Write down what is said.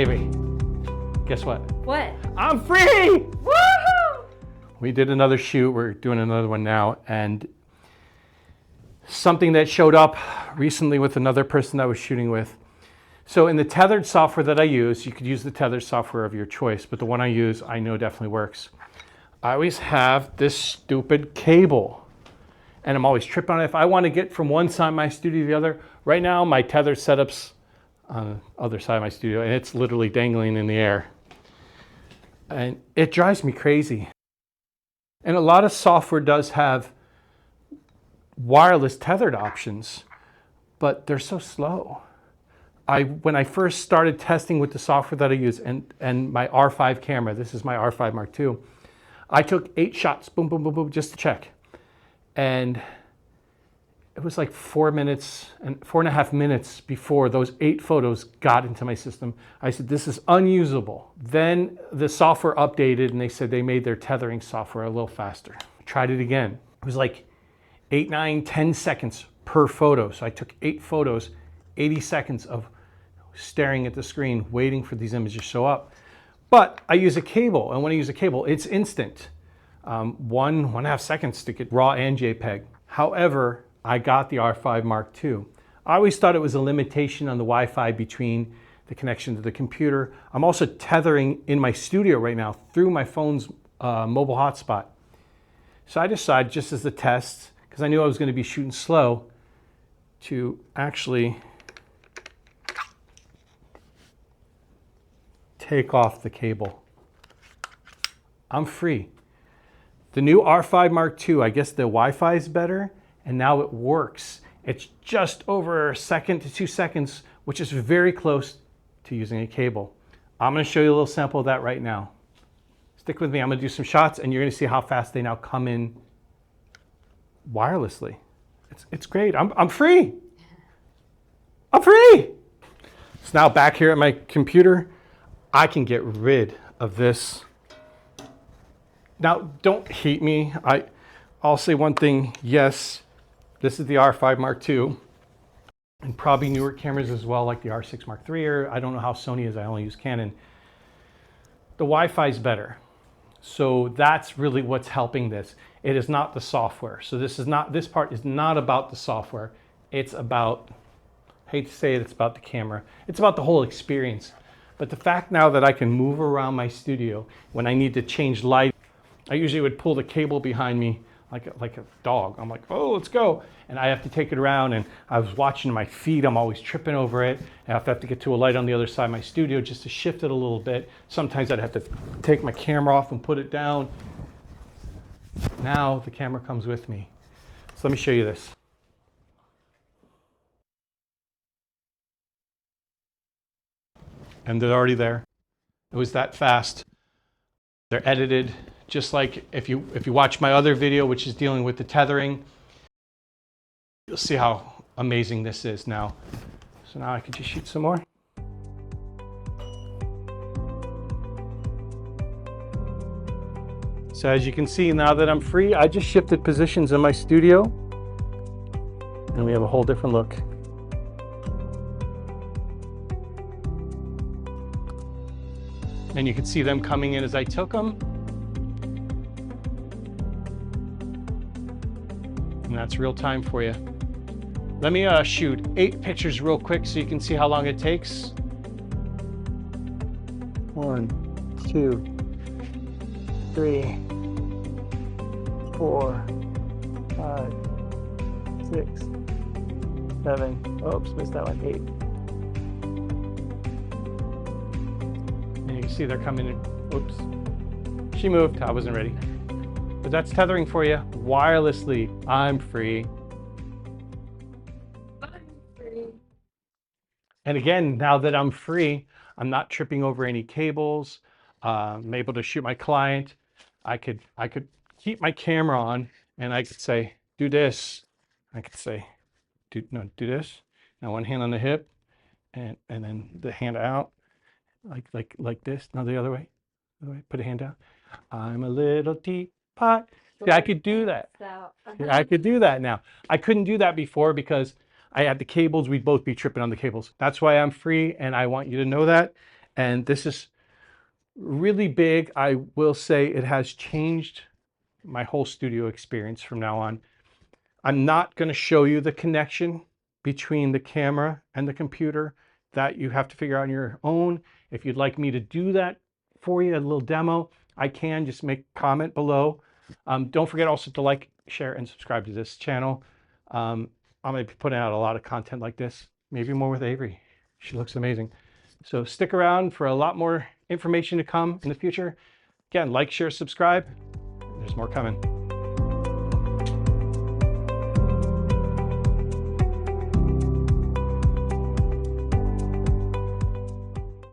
Baby, guess what? What? I'm free! Woohoo! We did another shoot. We're doing another one now. And something that showed up recently with another person I was shooting with. So in the tethered software that I use, you could use the tethered software of your choice, but the one I use, I know definitely works. I always have this stupid cable. And I'm always tripping on it. If I want to get from one side of my studio to the other, right now my tether setup's on the other side of my studio and it's literally dangling in the air. And it drives me crazy. And a lot of software does have wireless tethered options, but they're so slow. When I first started testing with the software that I use and my R5 camera, this is my R5 Mark II, I took 8 shots, boom, boom, boom, boom, just to check. And it was like 4.5 minutes before those 8 photos got into my system. I said, this is unusable. Then the software updated and they said they made their tethering software a little faster. I tried it again. It was like 8, 9, 10 seconds per photo. So I took 8 photos, 80 seconds of staring at the screen, waiting for these images to show up. But I use a cable, and when I use a cable, it's instant. 1.5 seconds to get RAW and JPEG. However, I got the R5 Mark II. I always thought it was a limitation on the Wi-Fi between the connection to the computer. I'm also tethering in my studio right now through my phone's mobile hotspot. So I decided, just as a test, because I knew I was going to be shooting slow, to actually take off the cable. I'm free. The new R5 Mark II, I guess the Wi-Fi is better, and now it works. It's just over 1 to 2 seconds, which is very close to using a cable. I'm going to show you a little sample of that right now. Stick with me. I'm going to do some shots, and you're going to see how fast they now come in wirelessly. It's great. I'm free. I'm free. So now back here at my computer, I can get rid of this. Now, don't hate me. I'll say one thing. Yes, this is the R5 Mark II, and probably newer cameras as well, like the R6 Mark III, or I don't know how Sony is. I only use Canon. The Wi-Fi is better. So that's really what's helping this. It is not the software. So this part is not about the software. It's about, I hate to say it, it's about the camera. It's about the whole experience. But the fact now that I can move around my studio when I need to change light, I usually would pull the cable behind me like a dog. I'm like, oh, let's go. And I have to take it around, and I was watching my feet. I'm always tripping over it. I have to get to a light on the other side of my studio just to shift it a little bit. Sometimes I'd have to take my camera off and put it down. Now the camera comes with me. So let me show you this. And they're already there. It was that fast. They're edited, just like if you watch my other video, which is dealing with the tethering, you'll see how amazing this is now. So now I can just shoot some more. So as you can see, now that I'm free, I just shifted positions in my studio, and we have a whole different look. And you can see them coming in as I took them. And that's real time for you. Let me shoot 8 pictures real quick so you can see how long it takes. 1, 2, 3, 4, 5, 6, 7. Oops, missed that one. 8. You can see they're coming in. Oops. She moved. I wasn't ready. But that's tethering for you wirelessly. I'm free. I'm free. And again, now that I'm free, I'm not tripping over any cables. I'm able to shoot my client. I could keep my camera on, and I could say, do this. I could say, do this. Now one hand on the hip, and then the hand out. Like this. Now the other way. Put a hand down. I'm a little teapot. See, I could do that. I could do that now. I couldn't do that before because I had the cables. We'd both be tripping on the cables. That's why I'm free, and I want you to know that. And this is really big. I will say it has changed my whole studio experience from now on. I'm not going to show you the connection between the camera and the computer. That you have to figure out on your own. If you'd like me to do that for you, a little demo, I can. Just make a comment below. Don't forget also to like, share, and subscribe to this channel. I'm going to be putting out a lot of content like this, maybe more with Avery. She looks amazing. So stick around for a lot more information to come in the future. Again, like, share, subscribe. There's more coming.